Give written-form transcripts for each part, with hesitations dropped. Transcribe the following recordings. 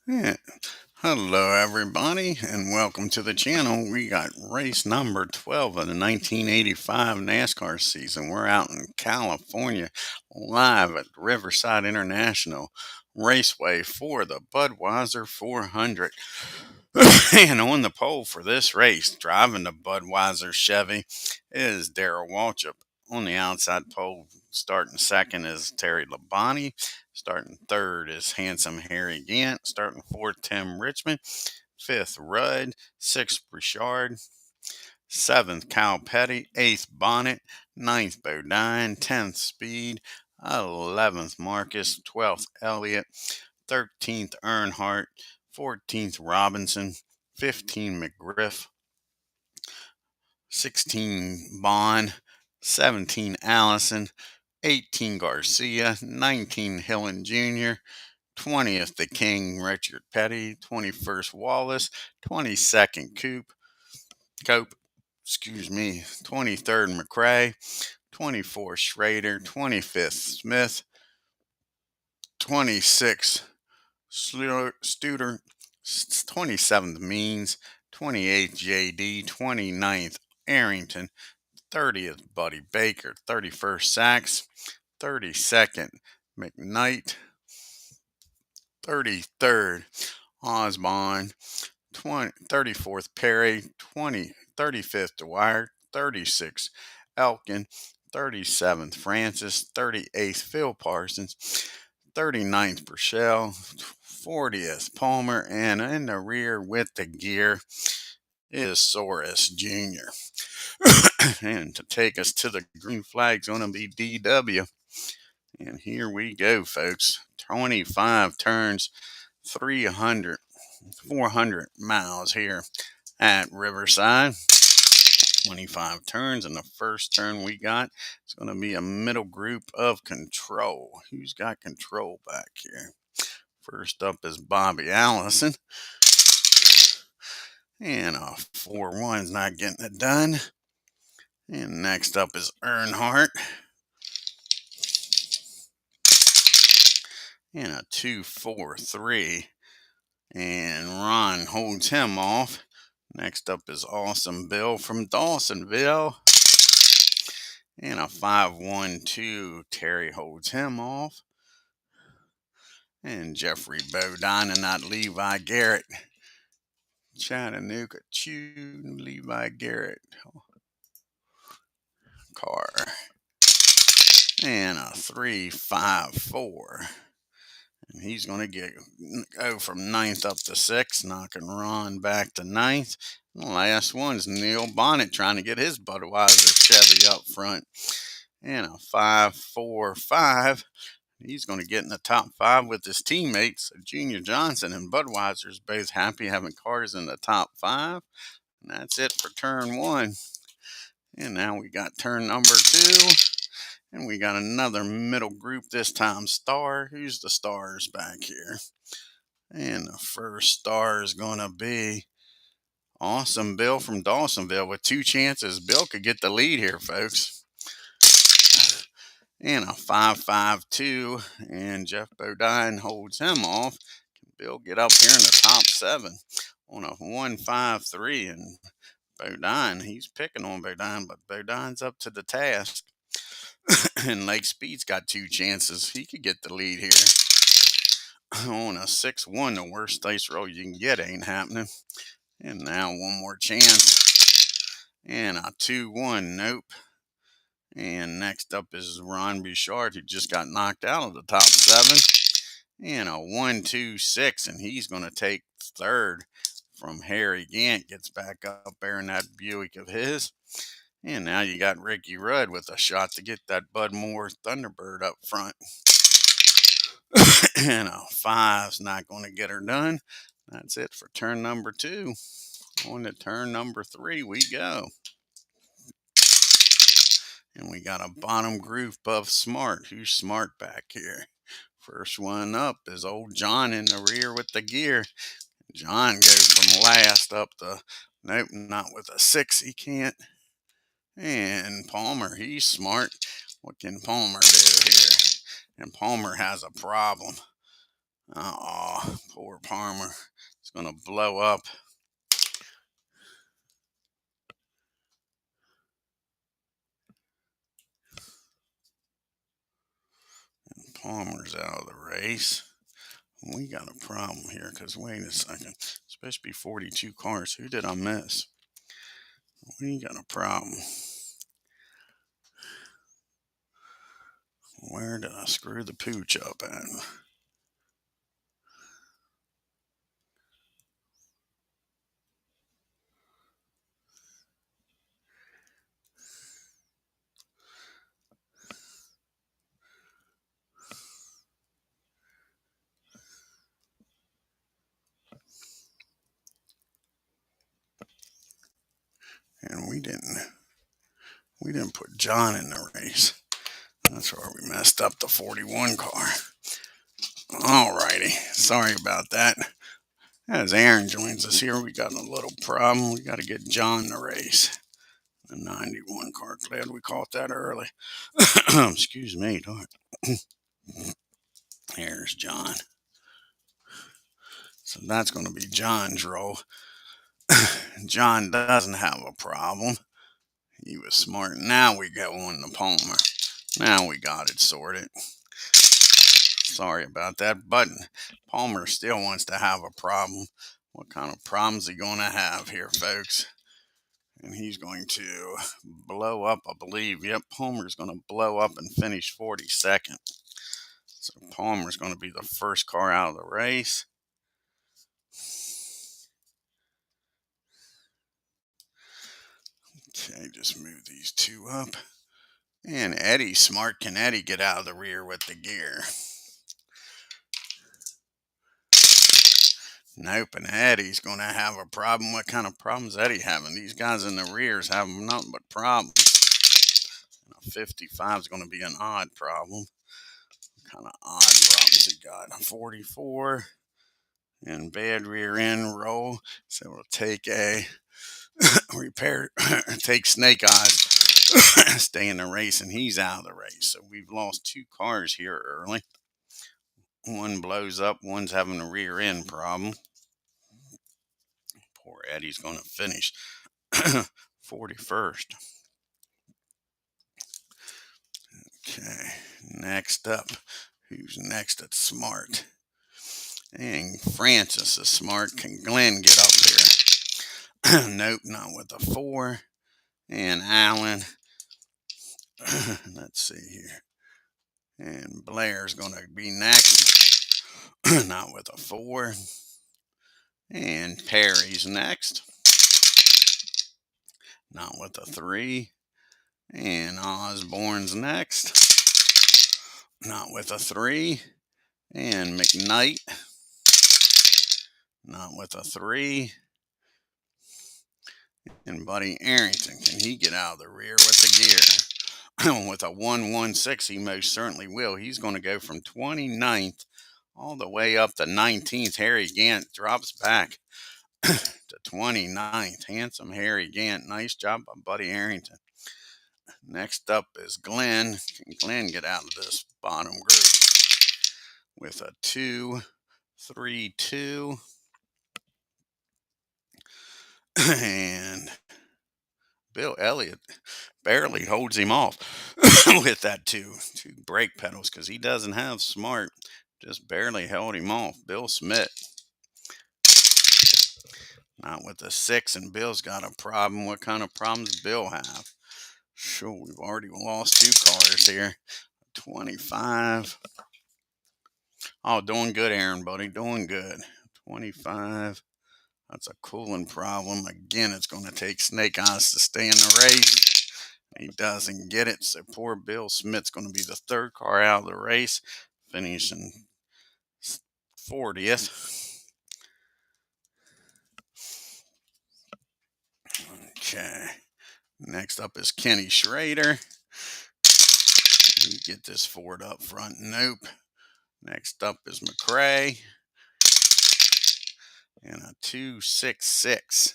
Yeah. Hello, everybody, and welcome to the channel. We got race number 12 of the 1985 NASCAR season. We're out in California, live at Riverside International Raceway for the Budweiser 400. And on the pole for this race, driving the Budweiser Chevy, is Darrell Waltrip. On the outside pole, starting second is Terry Labonte. Starting third is Handsome Harry Gant. Starting fourth, Tim Richmond. Fifth, Rudd. Sixth, Richard. Seventh, Kyle Petty. Eighth, Bonnet. Ninth, Bodine. 10th, Speed. 11th, Marcus. 12th, Elliott. 13th, Earnhardt. 14th, Robinson. 15, McGriff. 16, Bond. 17, Allison. 18, Garcia. 19, Hillen Jr. 20th, the King, Richard Petty. 21st, Wallace. 22nd, Cope. Excuse me. 23rd, McRae. 24th, Schrader. 25th, Smith. 26th, Studer. 27th, Means. 28th, JD. 29th, Arrington. 30th, Buddy Baker. 31st, Sachs. 32nd, McKnight. 33rd, Osborne. 34th, Perry. 35th, Dwyer. 36th, Elkin. 37th, Francis. 38th, Phil Parsons. 39th, Burchell. 40th, Palmer. And in the rear with the gear is Soros Jr. And to take us to the green flag's going to be DW. And here we go, folks. 25 turns, 300, 400 miles here at Riverside. 25 turns, and the first turn we got is going to be a middle group of control. Who's got control back here? First up is Bobby Allison. And a 4-1's not getting it done. And next up is Earnhardt. And a 2-4-3. And Ron holds him off. Next up is Awesome Bill from Dawsonville. And a 5-1-2. Terry holds him off. And Jeffrey Bodine and not Levi Garrett. Chattanooga Chew, Levi Garrett car. And a 3-5-4. And he's going to go from ninth up to sixth, knocking Ron back to ninth. And the last one's Neil Bonnet trying to get his Budweiser Chevy up front. And a 5-4-5. He's going to get in the top five with his teammates. Junior Johnson and Budweiser's both happy having cars in the top five. And that's it for turn one. And now we got turn number two. And we got another middle group, this time Star. Who's the stars back here? And the first star is going to be Awesome Bill from Dawsonville with two chances. Bill could get the lead here, folks. And a 5-5-2. And Jeff Bodine holds him off. Can Bill get up here in the top seven on a 1-5-3? And Bodine, he's picking on Bodine, but Bodine's up to the task. And Lake Speed's got two chances. He could get the lead here. On a 6-1, the worst dice roll you can get ain't happening. And now one more chance. And a 2-1, nope. And next up is Ron Bouchard, who just got knocked out of the top seven. And a 1-2-6, and he's going to take third from Harry Gant. Gets back up there in that Buick of his. And now you got Ricky Rudd with a shot to get that Bud Moore Thunderbird up front. And a 5's not going to get her done. That's it for turn number two. On to turn number three we go. And we got a bottom group of Smart. Who's Smart back here? First one up is old John in the rear with the gear. John goes from last up to, nope, not with a 6. He can't. And Palmer, he's smart. What can Palmer do here? And Palmer has a problem. Oh, poor Palmer. It's going to blow up. Palmer's out of the race. We got a problem here because, wait a second, supposed to be 42 cars. Who did I miss? We got a problem. Where did I screw the pooch up at? And we didn't put John in the race. That's where we messed up the 41 car. Alrighty, sorry about that. As Aaron joins us here, we got a little problem. We got to get John in the race. The 91 car. Glad we caught that early. Excuse me. Here's John. So that's going to be John's role. John doesn't have a problem. He was smart. Now we go on to Palmer. Now we got it sorted. Sorry about that, but Palmer still wants to have a problem. What kind of problems he going to have here, folks? And he's going to blow up, I believe. Yep, Palmer's going to blow up and finish 42nd. So Palmer's going to be the first car out of the race. Okay, just move these two up. And Eddie's smart. Can Eddie get out of the rear with the gear? Nope, and Eddie's going to have a problem. What kind of problems Eddie having? These guys in the rears have nothing but problems. And a 55 is going to be an odd problem. What kind of odd problems he got? A 44 and bad rear end roll. So we'll take a take Snake Eyes, stay in the race, and he's out of the race. So we've lost two cars here early. One blows up, one's having a rear end problem. Poor Eddie's going to finish 41st. Okay, next up. Who's next at Smart? And Francis is smart. Can Glenn get up here? Nope, not with a 4. And Allen. Let's see here. And Blair's going to be next. Not with a 4. And Perry's next. Not with a 3. And Osborne's next. Not with a 3. And McKnight. Not with a 3. And Buddy Arrington. Can he get out of the rear with the gear? With a 116, he most certainly will. He's going to go from 29th all the way up to 19th. Harry Gant drops back to 29th. Handsome Harry Gant. Nice job by Buddy Arrington. Next up is Glenn. Can Glenn get out of this bottom group with a 2, 3, 2? And Bill Elliott barely holds him off with that two brake pedals because he doesn't have Smart. Just barely held him off. Bill Smith. Not with a 6, and Bill's got a problem. What kind of problems does Bill have? Sure, we've already lost 2 cars here. 25. Oh, doing good, Aaron, buddy. Doing good. 25. That's a cooling problem. Again, it's going to take Snake Eyes to stay in the race. He doesn't get it. So poor Bill Smith's going to be the 3rd car out of the race, finishing 40th. Okay. Next up is Kenny Schrader. Can he get this Ford up front? Nope. Next up is McRae. And a 266.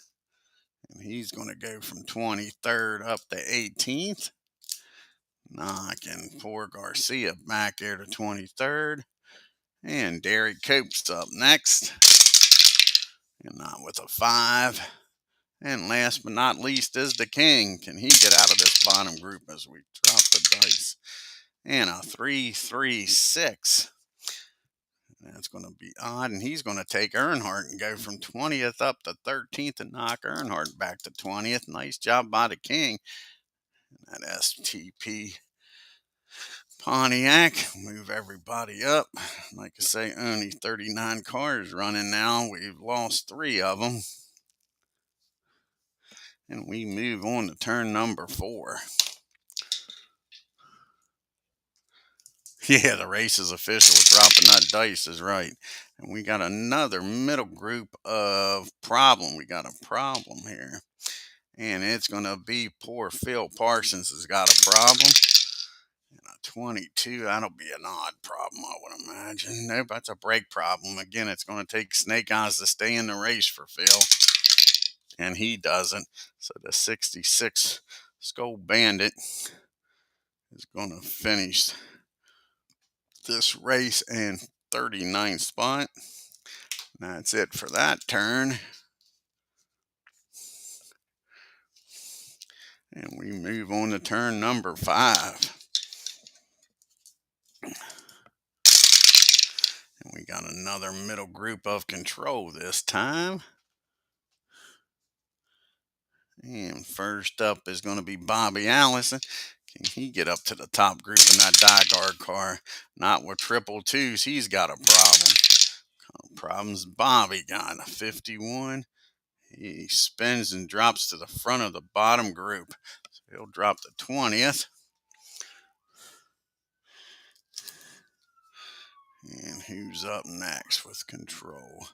And he's going to go from 23rd up to 18th. Knocking poor Garcia back there to 23rd. And Derek Cope's up next. And not with a 5. And last but not least is the King. Can he get out of this bottom group as we drop the dice? And a 3, 3, 6. That's going to be odd. And he's going to take Earnhardt and go from 20th up to 13th and knock Earnhardt back to 20th. Nice job by the King. And that STP Pontiac, move everybody up. Like I say, only 39 cars running now. We've lost 3 of them. And we move on to turn number 4. Yeah, the race is official. Dropping that dice is right. And we got another middle group of problem. We got a problem here. And it's going to be poor Phil Parsons has got a problem. And a 22, that'll be an odd problem, I would imagine. Nope, that's a brake problem. Again, it's going to take Snake Eyes to stay in the race for Phil. And he doesn't. So the 66 Skull Bandit is going to finish this race in 39th spot. That's it for that turn. And we move on to turn number 5. And we got another middle group of control this time. And first up is going to be Bobby Allison. Can he get up to the top group in that Diegard car? Not with triple twos. He's got a problem. Problems Bobby got a 51. He spins and drops to the front of the bottom group. So he'll drop to 20th. And who's up next with control?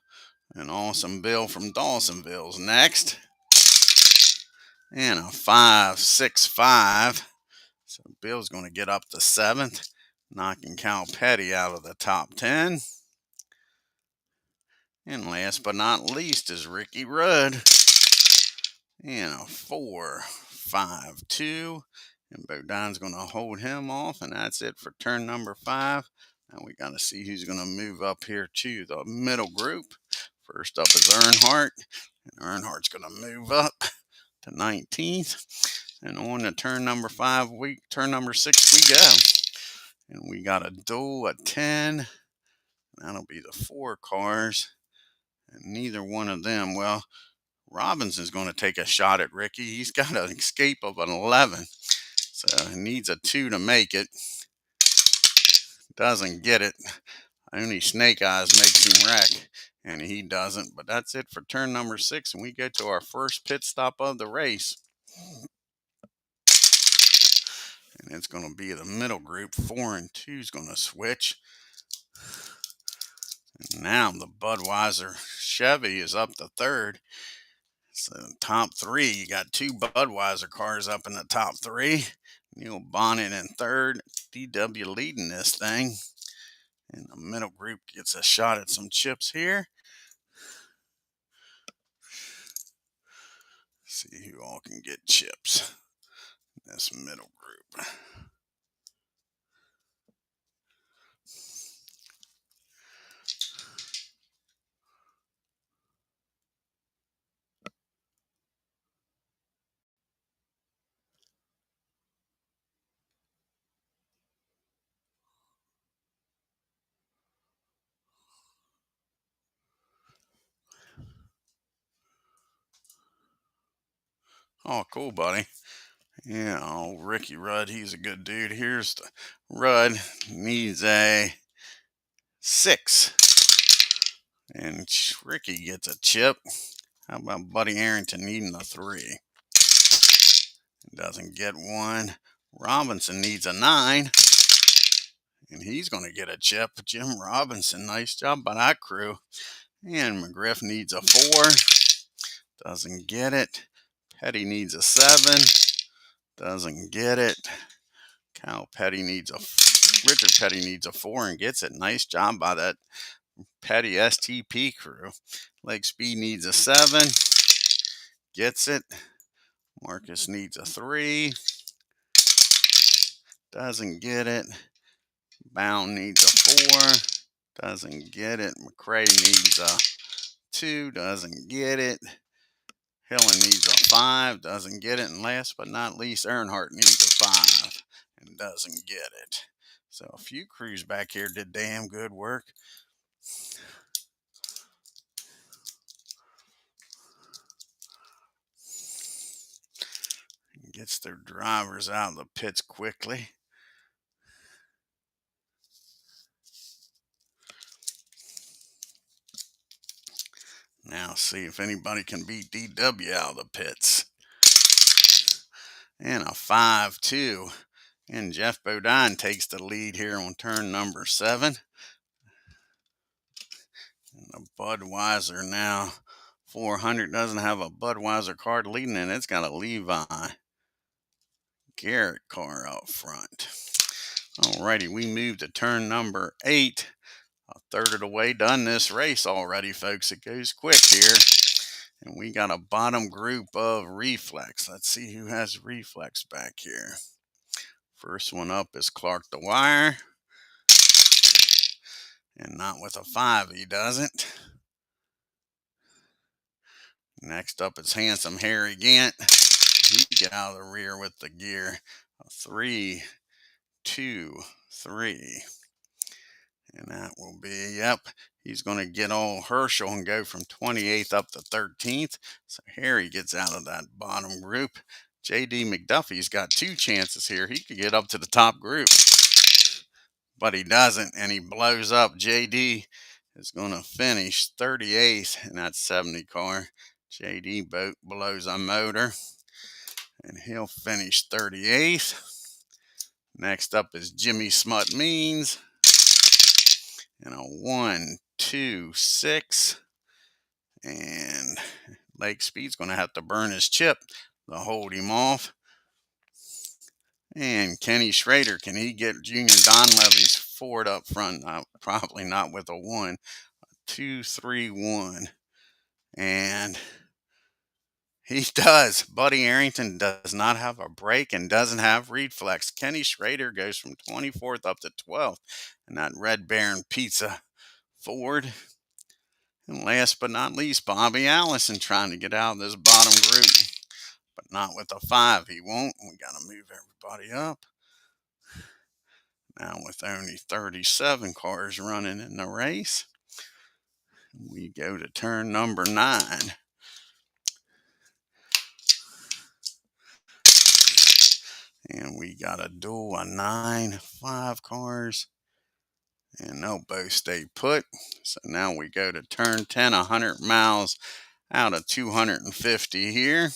An Awesome Bill from Dawsonville's next. And a 5, 6, 5. So Bill's going to get up to 7th, knocking Cal Petty out of the top 10. And last but not least is Ricky Rudd. And a 4, 5, 2. And Bodon's going to hold him off. And that's it for turn number 5. Now we got to see who's going to move up here to the middle group. First up is Earnhardt. And Earnhardt's going to move up to 19th. And on to turn number 5, turn number 6 we go. And we got a duel at 10. That'll be the 4 cars. And neither one of them, well, Robinson's going to take a shot at Ricky. He's got an escape of an 11. So he needs a 2 to make it. Doesn't get it. Only Snake Eyes makes him wreck. And he doesn't. But that's it for turn number 6. And we go to our first pit stop of the race. And it's going to be the middle group. 4 and 2 is going to switch. And now the Budweiser Chevy is up to 3rd. So top 3, you got 2 Budweiser cars up in the top 3. Neil Bonnet in 3rd. DW leading this thing. And the middle group gets a shot at some chips here. See who all can get chips in this middle group. Oh, cool, buddy. Yeah, old Ricky Rudd, he's a good dude. Here's the Rudd, needs a 6. And Ricky gets a chip. How about Buddy Arrington needing a 3? Doesn't get one. Robinson needs a 9. And he's going to get a chip. Jim Robinson, nice job by that crew. And McGriff needs a 4. Doesn't get it. Petty needs a 7. Doesn't get it. Richard Petty needs a 4 and gets it. Nice job by that Petty STP crew. Lake Speed needs a 7. Gets it. Marcus needs a 3. Doesn't get it. Bound needs a 4. Doesn't get it. McRae needs a 2. Doesn't get it. Hillen needs a 5. Doesn't get it. And last but not least, Earnhardt needs a 5 and doesn't get it. So a few crews back here did damn good work. Gets their drivers out of the pits quickly. Now see if anybody can beat DW out of the pits. And a 5-2. And Jeff Bodine takes the lead here on turn number 7. And the Budweiser now 400 doesn't have a Budweiser car leading it. It's got a Levi Garrett car up front. Alrighty, we move to turn number 8. A third of the way done this race already, folks. It goes quick here. And we got a bottom group of Reflex. Let's see who has Reflex back here. First one up is Clark the Wire. And not with a 5, he doesn't. Next up is Handsome Harry Gant. He get out of the rear with the gear. A 3, 2, 3. And that will be, yep, he's going to get old Herschel and go from 28th up to 13th. So Harry gets out of that bottom group. J.D. McDuffie's got 2 chances here. He could get up to the top group, but he doesn't, and he blows up. J.D. is going to finish 38th in that 70 car. J.D. blows a motor, and he'll finish 38th. Next up is Jimmy Smut Means. And a 1, 2, 6. And Lake Speed's going to have to burn his chip to hold him off. And Kenny Schrader, can he get Junior Donlevy's Ford up front? Probably not with a 1. 2, 3, 1. And he does. Buddy Arrington does not have a brake and doesn't have Reflex. Kenny Schrader goes from 24th up to 12th. And that Red Baron Pizza Ford. And last but not least, Bobby Allison trying to get out of this bottom group, but not with a 5. He won't. We got to move everybody up. Now with only 37 cars running in the race, we go to turn number 9. And we got a duel of 9, 5 cars. And they'll both stay put. So now we go to turn 10, 100 miles out of 250 here.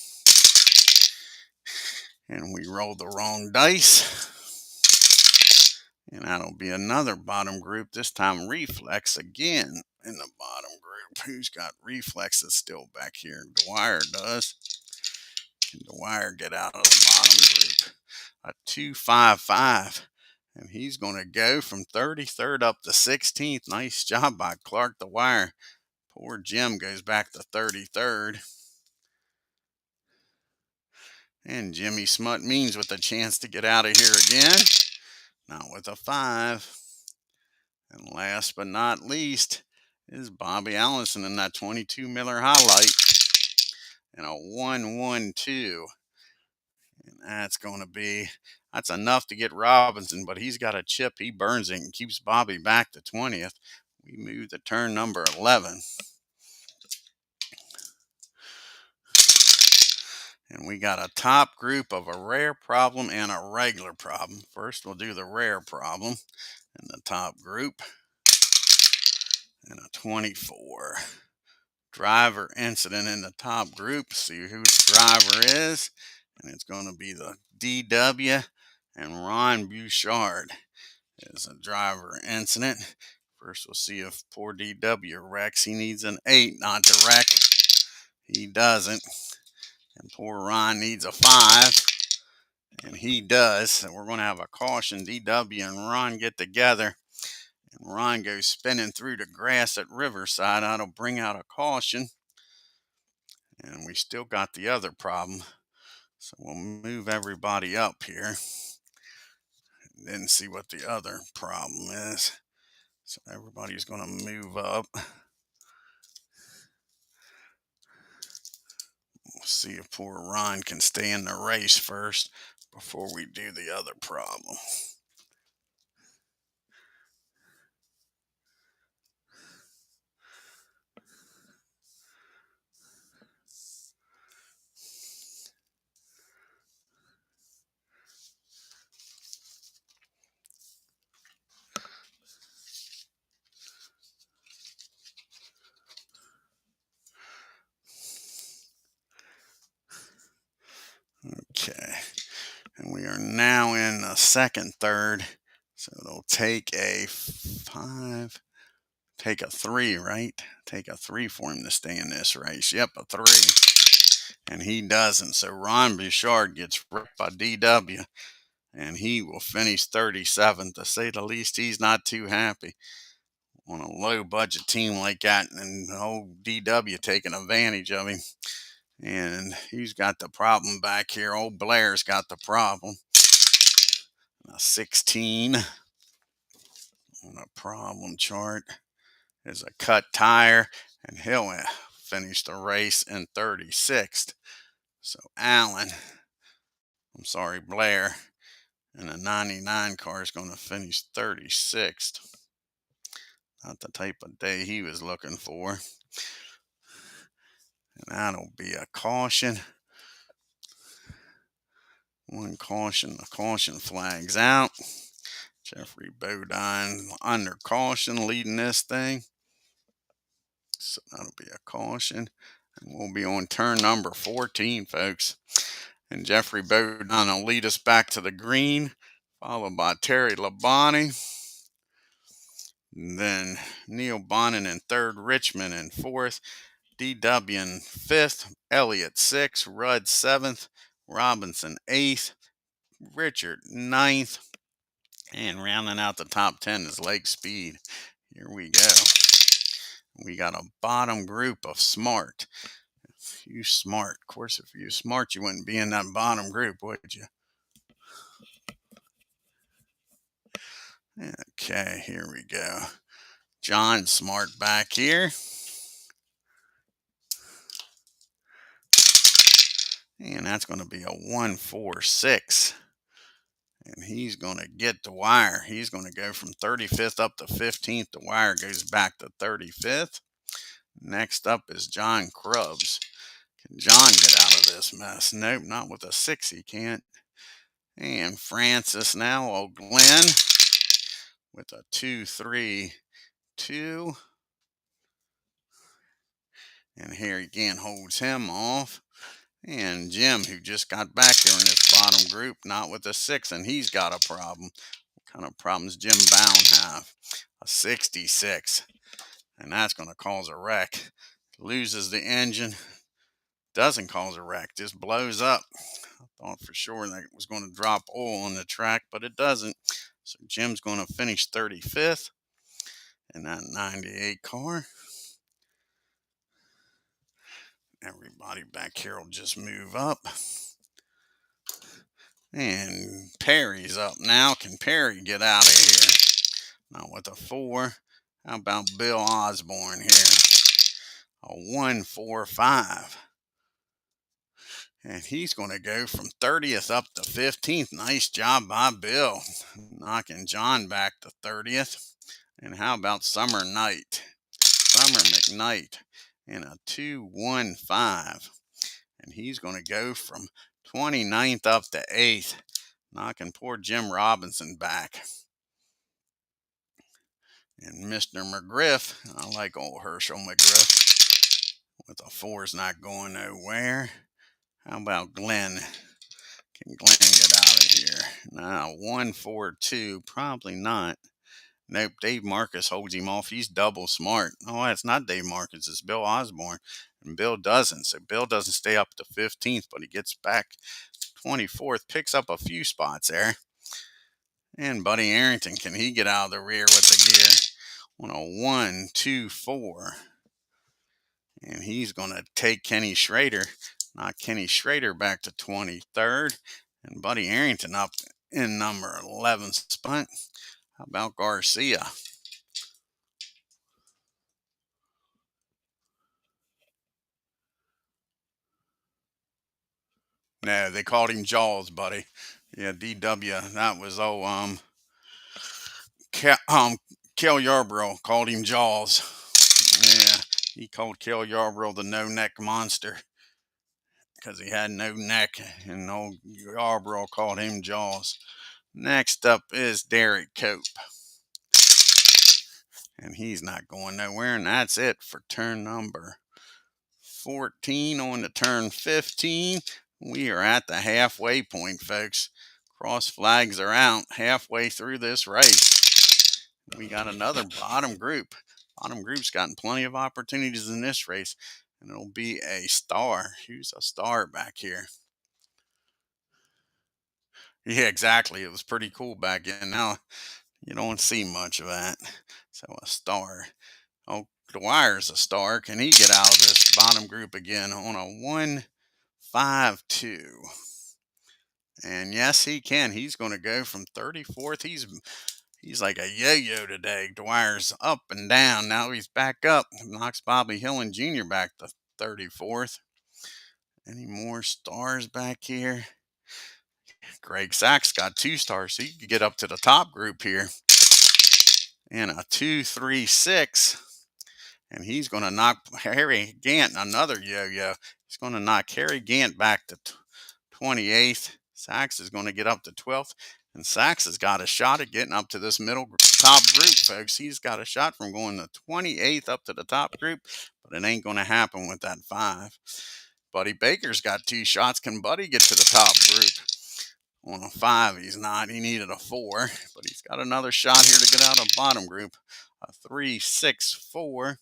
And we roll the wrong dice. And that'll be another bottom group. This time Reflex again in the bottom group. Who's got Reflex that's still back here? Dwyer does. Can Dwyer get out of the bottom group? A 255. And he's going to go from 33rd up to 16th. Nice job by Clark the Wire. Poor Jim goes back to 33rd. And Jimmy Smut Means with a chance to get out of here again. Not with a 5. And last but not least is Bobby Allison in that 22 Miller Highlight. And a 1-1-2. And that's enough to get Robinson, but he's got a chip. He burns it and keeps Bobby back to 20th. We move to turn number 11. And we got a top group of a rare problem and a regular problem. First, we'll do the rare problem in the top group. And a 24. Driver incident in the top group. See who the driver is. And it's going to be the DW and Ron Bouchard is a driver incident. First, we'll see if poor DW wrecks. He needs an 8 not to wreck. He doesn't. And poor Ron needs a 5. And he does. So we're going to have a caution. DW and Ron get together. And Ron goes spinning through the grass at Riverside. That'll bring out a caution. And we still got the other problem. So we'll move everybody up here. Then see what the other problem is. So everybody's going to move up. We'll see if poor Ron can stay in the race first before we do the other problem. Okay, and we are now in the second third, so it'll take a 5, take a 3, right? Take a 3 for him to stay in this race. Yep, a 3, and he doesn't. So Ron Bouchard gets wrecked by DW, and he will finish 37th. To say the least, he's not too happy on a low budget team like that, and old DW taking advantage of him. And he's got the problem back here. Old Blair's got the problem. A 16 on a problem chart is a cut tire, and he'll finish the race in 36th. So Blair, in a 99 car is going to finish 36th. Not the type of day he was looking for. And that'll be a caution. One caution, the caution flag's out. Jeffrey Bodine under caution leading this thing. So that'll be a caution. And we'll be on turn number 14, folks. And Jeffrey Bodine will lead us back to the green, followed by Terry Labonte. Then Neil Bonnet in third, Richmond in fourth, DW in fifth, Elliott sixth, Rudd seventh, Robinson eighth, Richard ninth, and rounding out the top 10 is Lake Speed. Here we go. We got a bottom group of smart. If you smart, of course, if you smart, you wouldn't be in that bottom group, would you? Okay, here we go. John Smart back here. And that's going to be a 146. And he's going to get the wire. He's going to go from 35th up to 15th. The wire goes back to 35th. Next up is John Krubbs. Can John get out of this mess? Nope, not with a 6 he can't. And Francis now, old Glenn, with a 2-3-2. And here again holds him off. And Jim, who just got back here in this bottom group, not with a 6, and he's got a problem. What kind of problems Jim Bound have? A 66. And that's going to cause a wreck. Loses the engine. Doesn't cause a wreck, just blows up. I thought for sure that it was going to drop oil on the track, but it doesn't. So Jim's going to finish 35th in that 98 car. Everybody back here will just move up. And Perry's up now. Can Perry get out of here? Not with a 4. How about Bill Osborne here? A 145. And he's going to go from 30th up to 15th. Nice job by Bill. Knocking John back to 30th. And how about Summer McKnight in a 215. And he's going to go from 29th up to 8th. Knocking poor Jim Robinson back. And Mr. McGriff, I like old Herschel McGriff, with a 4's not going nowhere. How about Glenn? Can Glenn get out of here? Now, 142, probably not. Nope, Dave Marcus holds him off. He's double smart. Oh, it's not Dave Marcus, it's Bill Osborne. And Bill doesn't. So Bill doesn't stay up to 15th, but he gets back 24th, picks up a few spots there. And Buddy Arrington, can he get out of the rear with the gear? On a 1-2-4. And he's going to take Kenny Schrader, knock Kenny Schrader back to 23rd. And Buddy Arrington up in number 11 spot. How about Garcia? No, they called him Jaws, buddy. Yeah, DW. That was Kel, Kel Yarborough called him Jaws. Yeah, he called Kel Yarborough the no neck monster because he had no neck, and old Yarborough called him Jaws. Next up is Derek Cope, and he's not going nowhere, and that's it for turn number 14 on to turn 15. We are at the halfway point, folks. Cross flags are out halfway through this race. We got another bottom group. Bottom group's gotten plenty of opportunities in this race, and it'll be a star. Who's a star back here? Yeah, exactly. It was pretty cool back then. Now you don't see much of that. So a star. Oh, Dwyer's a star. Can he get out of this bottom group again on a 1-5-2? And yes, he can. He's going to go from 34th. He's like a yo-yo today. Dwyer's up and down. Now he's back up. Knocks Bobby Hillin Jr. back to 34th. Any more stars back here? Greg Sachs got 2 stars, so he could get up to the top group here. And a 2-3-6. And he's going to knock Harry Gant, another yo-yo. He's going to knock Harry Gant back to 28th. Sachs is going to get up to 12th. And Sachs has got a shot at getting up to this middle top group, folks. He's got a shot from going to 28th up to the top group, but it ain't going to happen with that 5. Buddy Baker's got 2 shots. Can Buddy get to the top group? On a 5, he's not. He needed a 4, but he's got another shot here to get out of bottom group. A 3-6-4,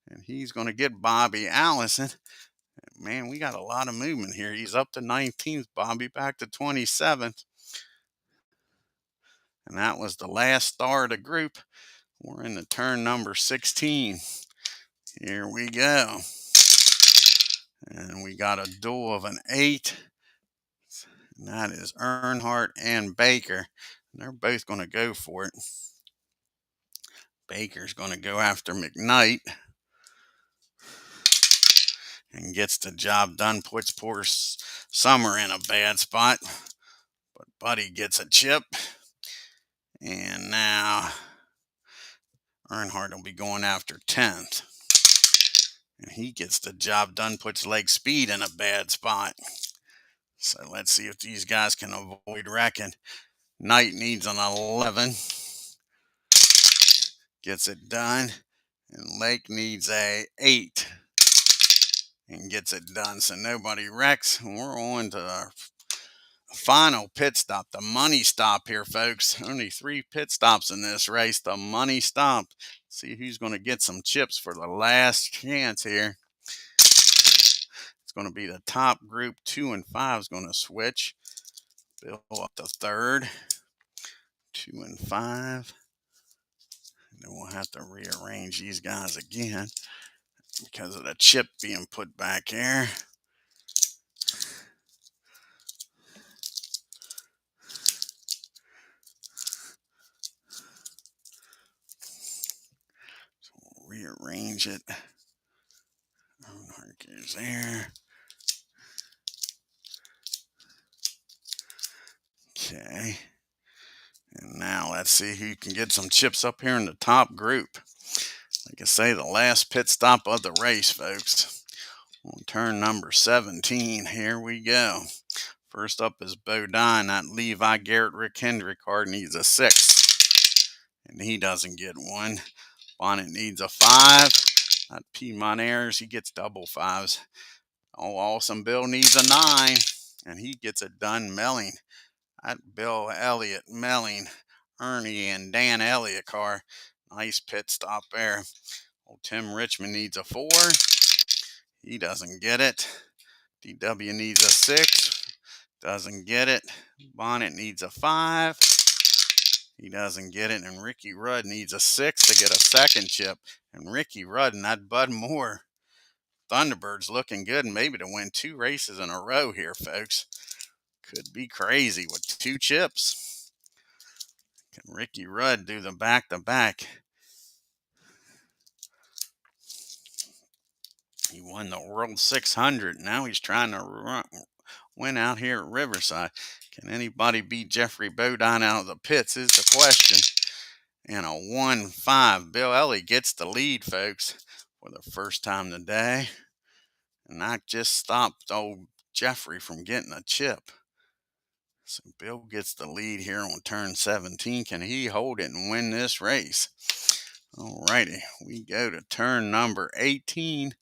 and he's going to get Bobby Allison. Man, we got a lot of movement here. He's up to 19th. Bobby back to 27th. And that was the last star of the group. We're in the turn number 16. Here we go. And we got a duel of an 8. And that is Earnhardt and Baker. And they're both going to go for it. Baker's going to go after McKnight. And gets the job done. Puts poor Summer in a bad spot. But Buddy gets a chip. And now Earnhardt will be going after 10th. And he gets the job done, puts leg speed in a bad spot. So let's see if these guys can avoid wrecking. Knight needs an 11. Gets it done. And Lake needs a 8. And gets it done. So nobody wrecks. We're on to our final pit stop. The money stop here, folks. Only 3 pit stops in this race. The money stop. See who's going to get some chips for the last chance here. It's going to be the top group. 2 and 5 is going to switch. Bill up to 3rd. 2 and 5. And then we'll have to rearrange these guys again because of the chip being put back here. So we'll rearrange it. Earnhardt goes there. Okay. And now let's see who can get some chips up here in the top group. Like I say, the last pit stop of the race, folks. On turn number 17, here we go. First up is Bodine. That Levi Garrett Rick Hendrick card needs a 6. And he doesn't get one. Bonnet needs a 5. That Piedmont Airs, he gets double 5s. Oh, Awesome Bill needs a 9. And he gets it done. Melling. That Bill Elliott, Melling, Ernie, and Dan Elliott car. Nice pit stop there. Old Tim Richmond needs a 4. He doesn't get it. DW needs a 6. Doesn't get it. Bonnet needs a 5. He doesn't get it. And Ricky Rudd needs a 6 to get a second chip. And Ricky Rudd and that Bud Moore Thunderbird's looking good, and maybe to win 2 races in a row here, folks. Could be crazy with 2 chips. Can Ricky Rudd do the back-to-back? He won the World 600. Now he's trying to win out here at Riverside. Can anybody beat Jeffrey Bodine out of the pits is the question. And a 1-5. Bill Ellie gets the lead, folks, for the first time today. And that just stopped old Jeffrey from getting a chip. So Bill gets the lead here on turn 17. Can he hold it and win this race? Alrighty, we go to turn number 18.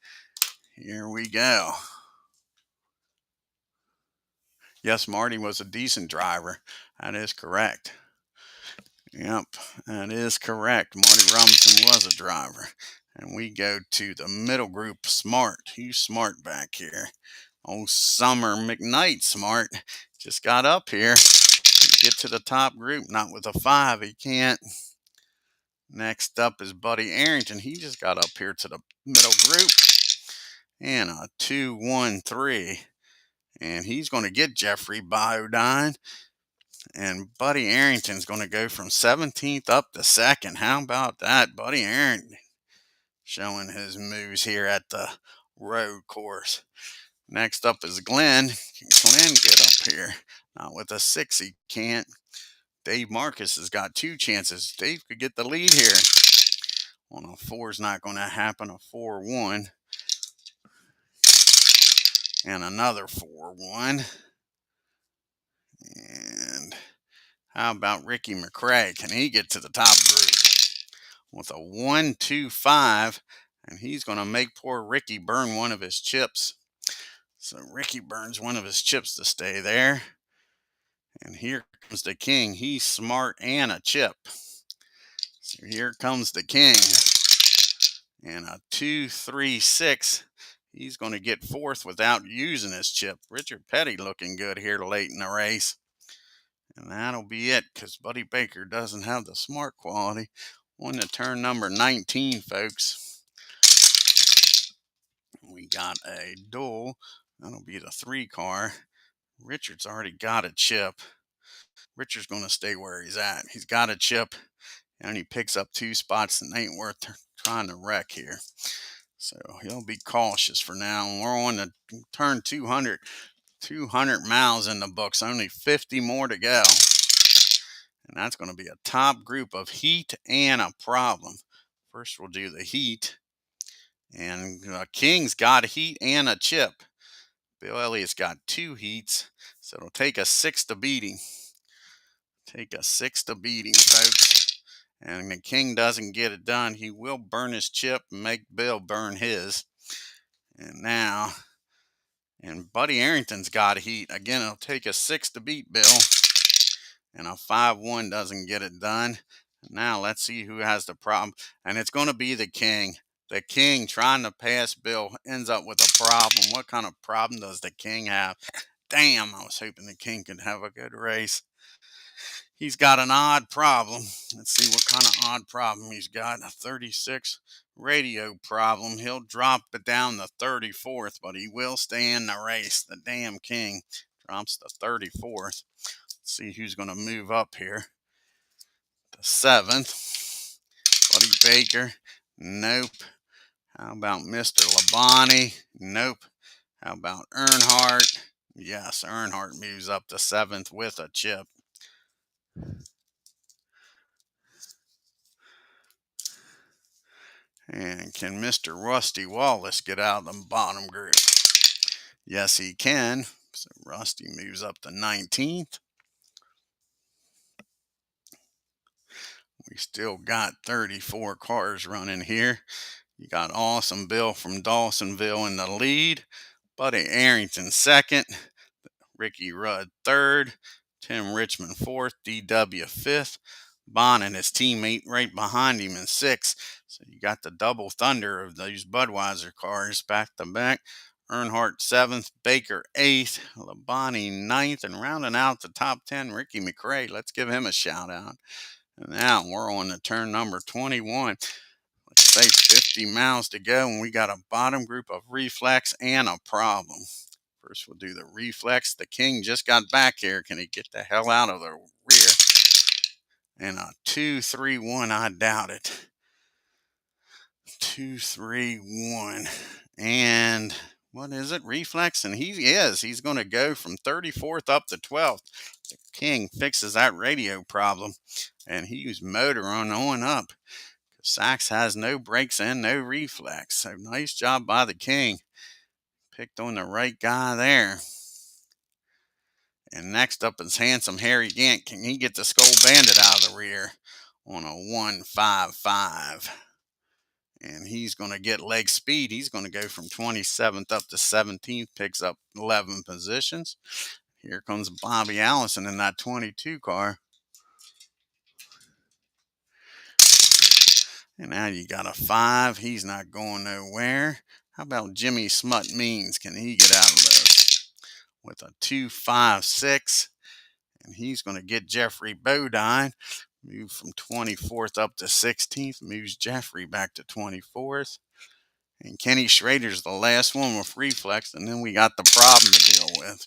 Here we go. Yes, Marty was a decent driver. That is correct. Yep, that is correct. Marty Robinson was a driver. And we go to the middle group, Smart. Who's Smart back here? Old Summer McKnight Smart just got up here. Get to the top group, not with a 5. He can't. Next up is Buddy Arrington. He just got up here to the middle group. And a 2-1-3. And he's going to get Jeffrey Bodine. And Buddy Arrington's going to go from 17th up to 2nd. How about that? Buddy Arrington showing his moves here at the road course. Next up is Glenn. Can Glenn get up here? Not with a 6, he can't. Dave Marcus has got 2 chances. Dave could get the lead here. On a 4 is not going to happen. A 4-1. And another 4-1. And how about Ricky McRae? Can he get to the top group? With a 1-2-5. And he's going to make poor Ricky burn one of his chips. So Ricky burns one of his chips to stay there. And here comes the king. He's smart and a chip. So here comes the king. And a 2-3-6. He's going to get 4th without using his chip. Richard Petty looking good here late in the race. And that'll be it because Buddy Baker doesn't have the smart quality. On to turn number 19, folks. We got a duel. That'll be the 3 car. Richard's already got a chip. Richard's going to stay where he's at. He's got a chip, and he picks up 2 spots and ain't worth trying to wreck here. So he'll be cautious for now. We're on to turn 200. 200 miles in the books. Only 50 more to go. And that's going to be a top group of heat and a problem. First, we'll do the heat. And King's got a heat and a chip. Bill Elliott's got 2 heats. So it'll take a 6 to beat him. Take a 6 to beat him, folks. And the King doesn't get it done. He will burn his chip and make Bill burn his. And now, and Buddy Arrington's got a heat. Again, it'll take a 6 to beat Bill. And a 5-1 doesn't get it done. Now let's see who has the problem. And it's going to be the King. The King trying to pass Bill ends up with a problem. What kind of problem does the King have? Damn, I was hoping the King could have a good race. He's got an odd problem. Let's see what kind of odd problem he's got. A 36 radio problem. He'll drop it down to 34th, but he will stay in the race. The damn King drops to 34th. See who's going to move up here. The 7th. Buddy Baker. Nope. How about Mr. Labonte? Nope. How about Earnhardt? Yes, Earnhardt moves up to 7th with a chip. And can Mr. Rusty Wallace get out of the bottom group? Yes, he can. So Rusty moves up to 19th. We still got 34 cars running here. You got Awesome Bill from Dawsonville in the lead. Buddy Arrington 2nd. Ricky Rudd 3rd. Tim Richmond 4th. DW 5th. Bond and his teammate right behind him in 6th. So you got the double thunder of those Budweiser cars back to back. Earnhardt 7th, Baker 8th, Labonte 9th, and rounding out the top 10, Ricky McRae. Let's give him a shout out. And now we're on to turn number 21. Let's say 50 miles to go, and we got a bottom group of reflex and a problem. First, we'll do the reflex. The King just got back here. Can he get the hell out of the rear? And a 2-3-1, I doubt it. 2-3-1. And what is it? Reflex, and he's going to go from 34th up to 12th. The King fixes that radio problem, and he's motoring on up. Sachs has no brakes and no reflex. So nice job by the King. Picked on the right guy there. And next up is handsome Harry Gant. Can he get the Skull Bandit out of the rear on a 155? And he's going to get leg speed. He's going to go from 27th up to 17th, picks up 11 positions. Here comes Bobby Allison in that 22 car. And now you got a 5. He's not going nowhere. How about Jimmy Smut Means? Can he get out of this? With a 256. And he's going to get Jeffrey Bodine. Move from 24th up to 16th. Moves Jeffrey back to 24th. And Kenny Schrader's the last one with reflex. And then we got the problem to deal with.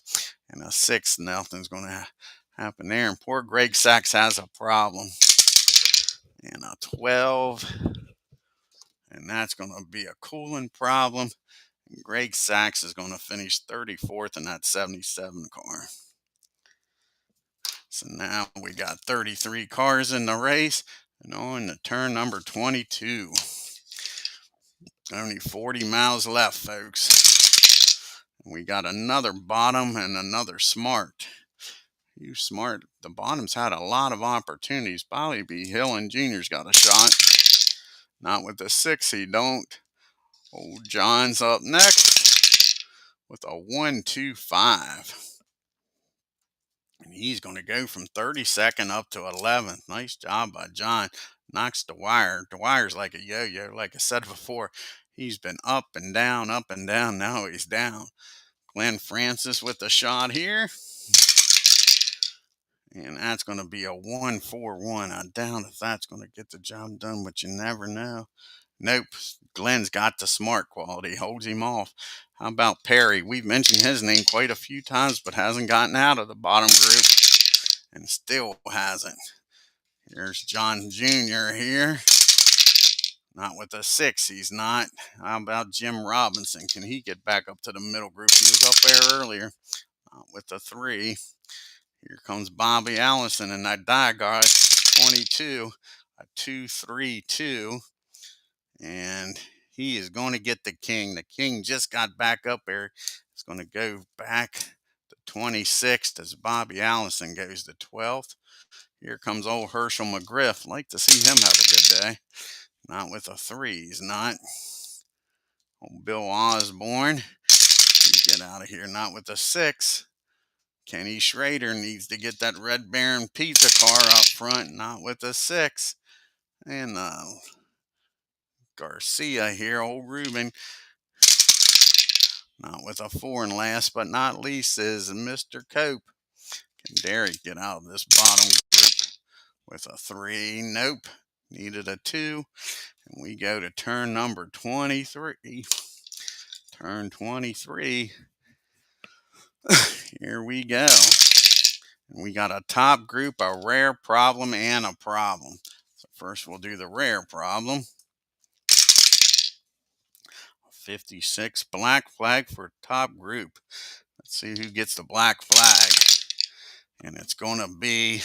And a 6, nothing's going to happen there. And poor Greg Sachs has a problem. And a 12. And that's going to be a cooling problem. And Greg Sachs is going to finish 34th in that 77 car. So now we got 33 cars in the race. And on to turn number 22. Only 40 miles left, folks. We got another bottom and another smart. You smart. The bottom's had a lot of opportunities. Bobby B. Hill and Jr.'s got a shot. Not with the 6, he don't. Old John's up next with a 125. And he's going to go from 32nd up to 11th. Nice job by John. Knocks Dwyer. Dwyer's like a yo-yo. Like I said before, he's been up and down, up and down. Now he's down. Glenn Francis with the shot here. And that's going to be a 141. I doubt if that's going to get the job done, but you never know. Nope. Glenn's got the smart quality. Holds him off. How about Perry? We've mentioned his name quite a few times, but hasn't gotten out of the bottom group. And still hasn't. Here's John Jr. here. Not with a 6, he's not. How about Jim Robinson? Can he get back up to the middle group? He was up there earlier. Not with a 3. Here comes Bobby Allison in that die guy, 22, a 232. And he is going to get the King. The King just got back up there. He's going to go back to 26th as Bobby Allison goes to 12th. Here comes old Herschel McGriff. Like to see him have a good day. Not with a 3, he's not. Old Bill Osborne. Get out of here. Not with a 6. Kenny Schrader needs to get that Red Baron pizza car up front. Not with a 6. And Garcia here, old Ruben. Not with a 4. And last but not least is Mr. Cope. Can Derek get out of this bottom group with a 3? Nope. Needed a 2. And we go to turn number 23. Turn 23. Here we go. And we got a top group, a rare problem, and a problem. So first we'll do the rare problem. 56 black flag for top group. Let's see who gets the black flag. And it's going to be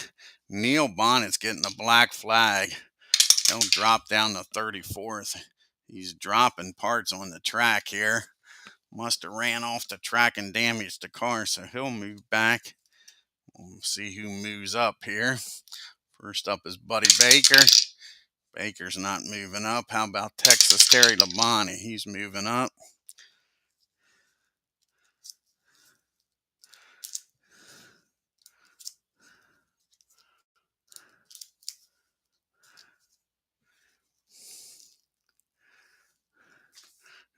Neil Bonnet's getting the black flag. He'll drop down to 34th. He's dropping parts on the track here. Must have ran off the track and damaged the car, so he'll move back. We'll see who moves up here. First up is Buddy Baker. Baker's not moving up. How about Texas Terry Labonte? He's moving up.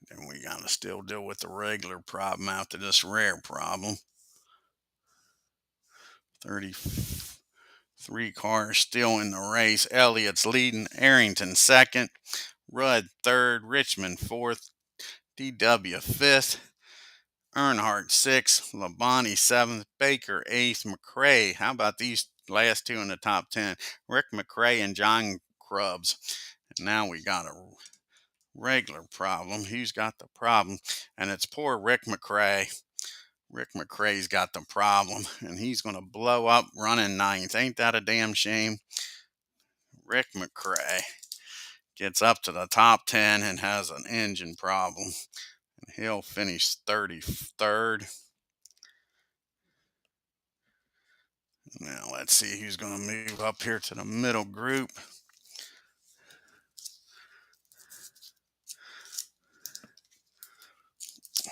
And we got to still deal with the regular problem after this rare problem. 33 cars still in the race. Elliott's leading. Arrington second. Rudd third. Richmond fourth. DW fifth. Earnhardt 6th, Labonte 7th, Baker 8th, McRae. How about these last 2 in the top 10? Rick McRae and John Krubbs. And now we got a regular problem. Who's got the problem? And it's poor Rick McRae. Rick McRae's got the problem, and he's going to blow up running ninth. Ain't that a damn shame? Rick McRae gets up to the top 10 and has an engine problem. And he'll finish 33rd. Now let's see who's going to move up here to the middle group.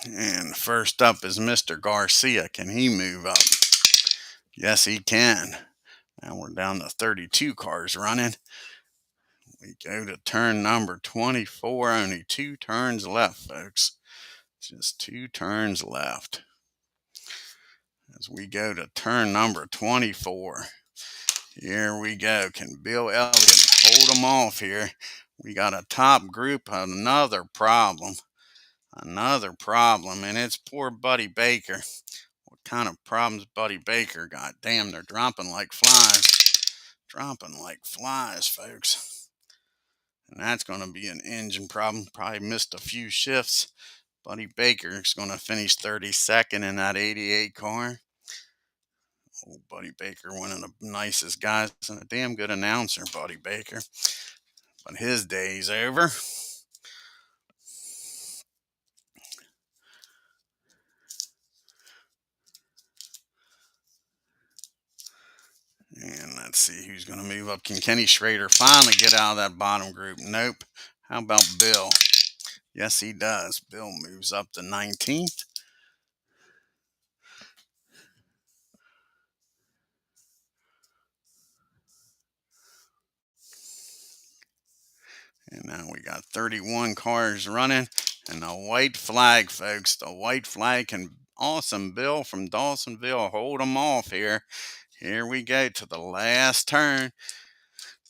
And first up is Mr. Garcia. Can he move up? Yes, he can. Now we're down to 32 cars running. We go to turn number 24. Only 2 turns left, folks. Just 2 turns left. As we go to turn number 24. Here we go. Can Bill Elliott hold them off here? We got a top group. Another problem. And it's poor Buddy Baker. What kind of problems Buddy Baker got? Damn, they're dropping like flies. Dropping like flies, folks. And that's going to be an engine problem. Probably missed a few shifts. Buddy Baker is going to finish 32nd in that 88 car. Oh, Buddy Baker, one of the nicest guys and a damn good announcer, Buddy Baker. But his day's over. And let's see who's going to move up. Can Kenny Schrader finally get out of that bottom group? Nope. How about Bill? Yes, he does. Bill moves up to 19th. And now we got 31 cars running. And the white flag, folks. The white flag can awesome Bill from Dawsonville hold them off here. Here we go to the last turn.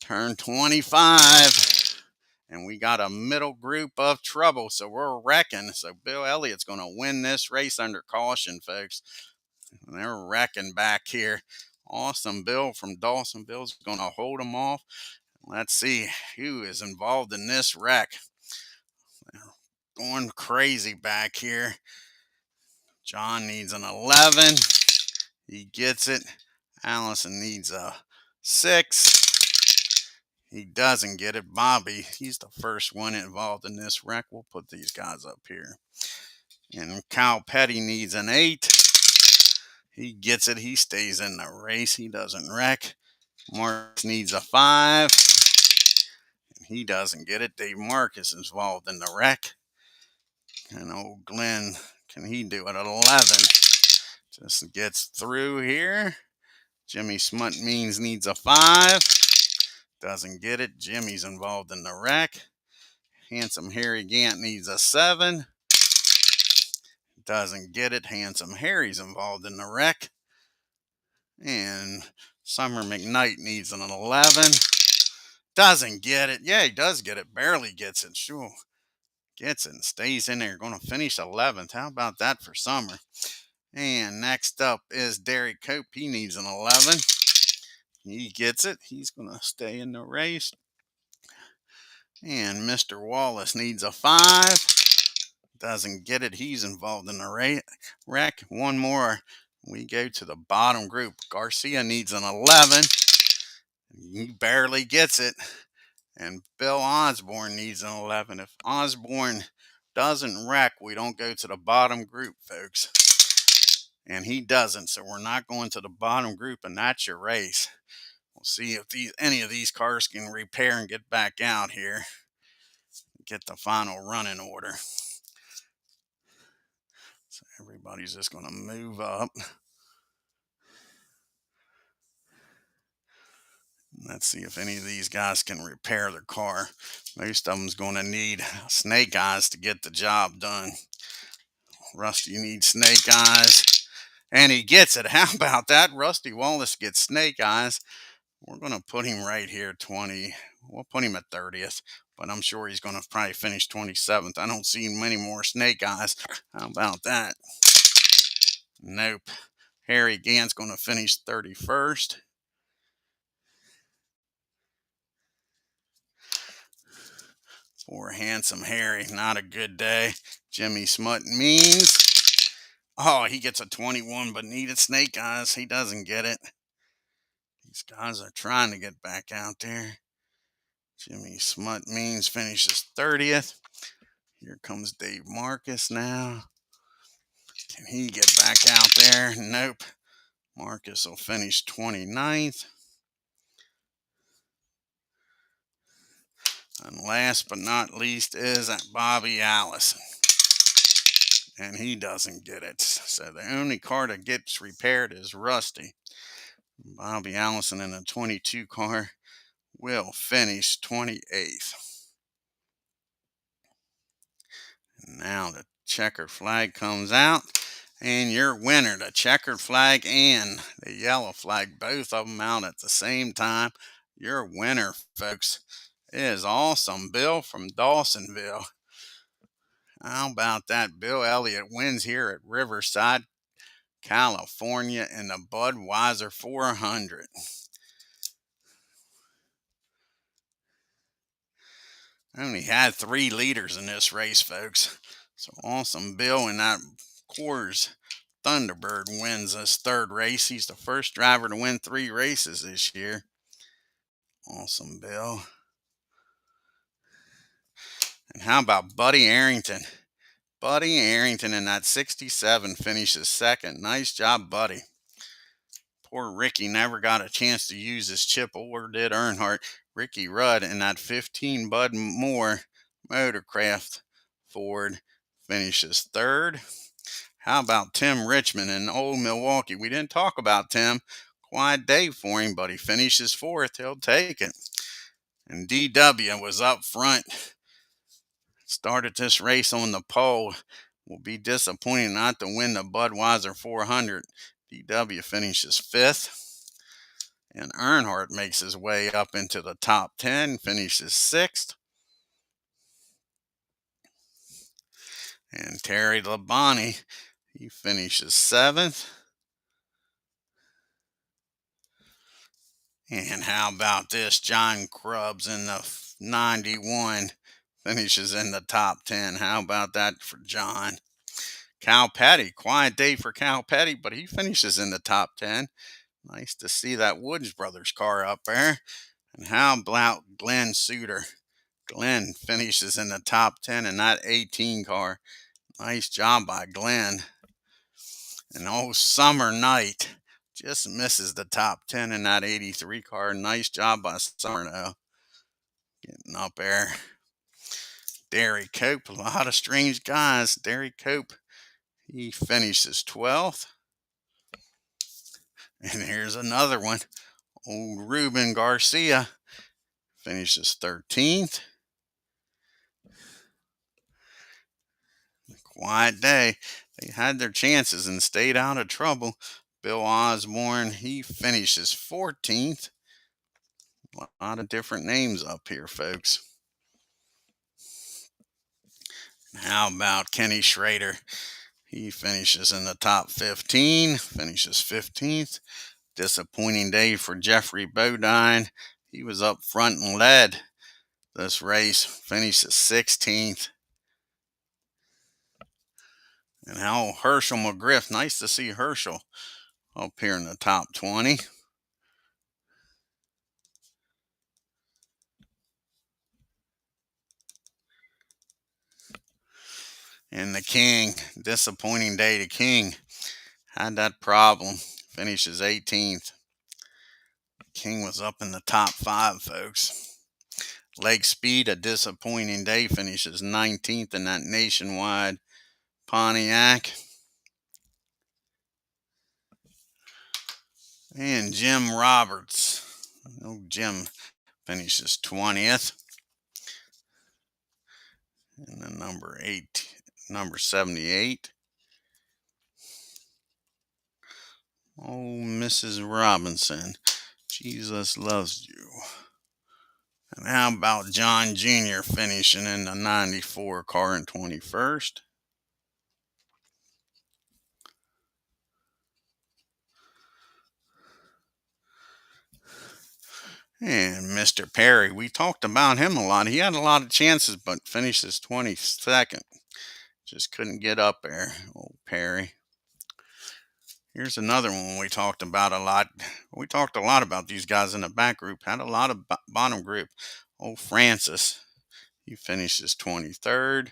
Turn 25. And we got a middle group of trouble. So we're wrecking. So Bill Elliott's going to win this race under caution, folks. And they're wrecking back here. Awesome Bill from Dawsonville's going to hold them off. Let's see who is involved in this wreck. They're going crazy back here. John needs an 11. He gets it. Allison needs a 6. He doesn't get it. Bobby, he's the first one involved in this wreck. We'll put these guys up here. And Kyle Petty needs an 8. He gets it. He stays in the race. He doesn't wreck. Marcus needs a 5. He doesn't get it. Dave Marcus is involved in the wreck. And old Glenn, can he do it at 11? Just gets through here. Jimmy Smut Means needs a 5. Doesn't get it. Jimmy's involved in the wreck. Handsome Harry Gant needs a 7. Doesn't get it. Handsome Harry's involved in the wreck. And Summer McKnight needs an 11. Doesn't get it. Yeah, he does get it. Barely gets it. Sure. Gets it and stays in there. Going to finish 11th. How about that for Summer? And next up is Derek Cope. He needs an 11. He gets it. He's going to stay in the race. And Mr. Wallace needs a 5. Doesn't get it. He's involved in the wreck. One more. We go to the bottom group. Garcia needs an 11. He barely gets it. And Bill Osborne needs an 11. If Osborne doesn't wreck, we don't go to the bottom group, folks. And he doesn't, so we're not going to the bottom group, and that's your race. We'll see if any of these cars can repair and get back out here. Get the final running order. So everybody's just going to move up. Let's see if any of these guys can repair their car. Most of them's going to need snake eyes to get the job done. Rusty needs snake eyes. And he gets it. How about that? Rusty Wallace gets snake eyes. We're going to put him right here, 20. We'll put him at 30th. But I'm sure he's going to probably finish 27th. I don't see many more snake eyes. How about that? Nope. Harry Gant's going to finish 31st. Poor handsome Harry, not a good day. Jimmy Smut means. Oh, he gets a 21, but needed snake eyes. He doesn't get it. These guys are trying to get back out there. Jimmy Smut means finishes 30th. Here comes Dave Marcus now. Can he get back out there? Nope. Marcus will finish 29th. And last but not least is that Bobby Allison. And he doesn't get it. So the only car that gets repaired is Rusty. Bobby Allison in a 22 car will finish 28th. Now the checkered flag comes out. And your winner, the checkered flag and the yellow flag, both of them out at the same time. Your winner, folks, is Awesome Bill from Dawsonville. How about that? Bill Elliott wins here at Riverside, California in the Budweiser 400. Only had 3 leaders in this race, folks. So Awesome Bill in that Coors Thunderbird wins this 3rd race. He's the first driver to win 3 races this year. Awesome Bill. And how about Buddy Arrington? Buddy Arrington in that 67 finishes 2nd. Nice job, Buddy. Poor Ricky never got a chance to use his chip, or did Earnhardt. Ricky Rudd in that 15 Bud Moore Motorcraft Ford finishes 3rd. How about Tim Richmond in Old Milwaukee? We didn't talk about Tim. Quiet day for him, but he finishes 4th. He'll take it. And DW was up front. Started this race on the pole. Will be disappointing not to win the Budweiser 400. DW finishes 5th. And Earnhardt makes his way up into the top 10, finishes 6th. And Terry Labonte, he finishes 7th. And how about this? John Krubbs in the 91 finishes in the top 10. How about that for John? Cal Petty, quiet day for Cal Petty, but he finishes in the top 10. Nice to see that Woods Brothers car up there. And how about Glenn Suter? Glenn finishes in the top 10 in that 18 car. Nice job by Glenn. And old Summer Knight just misses the top 10 in that 83 car. Nice job by Summer, though. Getting up there. Derry Cope, a lot of strange guys. Derry Cope, he finishes 12th. And here's another one. Old Ruben Garcia finishes 13th. Quiet day. They had their chances and stayed out of trouble. Bill Osborne, he finishes 14th. A lot of different names up here, folks. How about Kenny Schrader? He finishes in the top 15, finishes 15th. Disappointing day for Jeffrey Bodine. He was up front and led this race, finishes 16th. And how Herschel McGriff, nice to see Herschel up here in the top 20. And the King, disappointing day to King. Had that problem, finishes 18th. King was up in the top 5, folks. Leg Speed, a disappointing day, finishes 19th in that Nationwide Pontiac. And Jim Roberts, Jim finishes 20th. And then number 78. Oh, Mrs. Robinson, Jesus loves you. And how about John Jr. finishing in the 94 car in 21st? And Mr. Perry, we talked about him a lot. He had a lot of chances, but finishes 22nd. Just couldn't get up there, old Perry. Here's another one we talked about a lot. We talked a lot about these guys in the back group. Had a lot of bottom group. Old Francis, he finishes 23rd.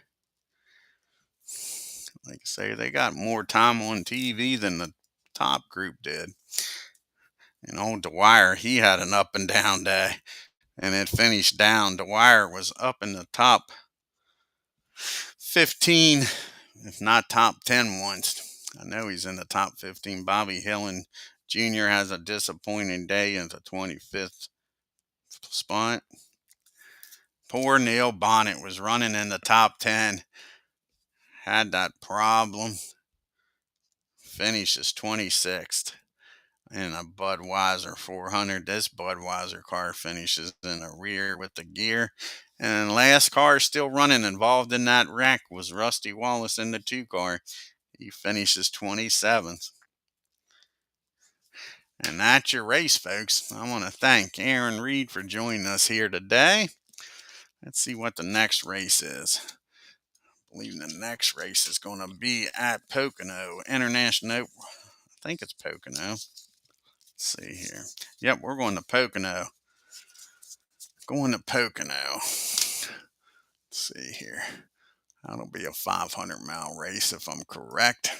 Like I say, they got more time on TV than the top group did. And old Dwyer, he had an up and down day. And it finished down. Dwyer was up in the top 15, if not top 10 once. I know he's in the top 15. Bobby Hillen Jr. has a disappointing day in the 25th spot. Poor Neil Bonnet was running in the top 10. Had that problem. Finishes 26th in a Budweiser 400. This Budweiser car finishes in the rear with the gear. And last car still running involved in that wreck was Rusty Wallace in the 2 car. He finishes 27th. And that's your race, folks. I want to thank Aaron Reed for joining us here today. Let's see what the next race is. I believe the next race is going to be at Pocono International. I think it's Pocono. Let's see here. Yep, we're going to Pocono. Going to Pocono. Let's see here. That'll be a 500-mile race if I'm correct.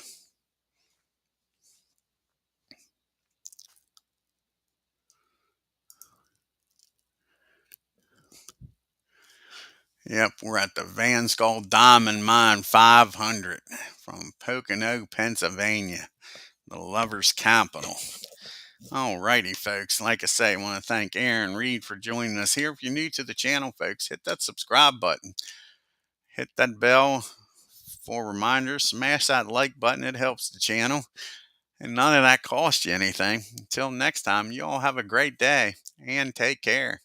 Yep, we're at the Van Skull Diamond Mine 500 from Pocono, Pennsylvania, the lover's capital. Alrighty, folks. Like I say, I want to thank Aaron Reed for joining us here. If you're new to the channel, folks, hit that subscribe button. Hit that bell for reminders. Smash that like button. It helps the channel. And none of that costs you anything. Until next time, you all have a great day and take care.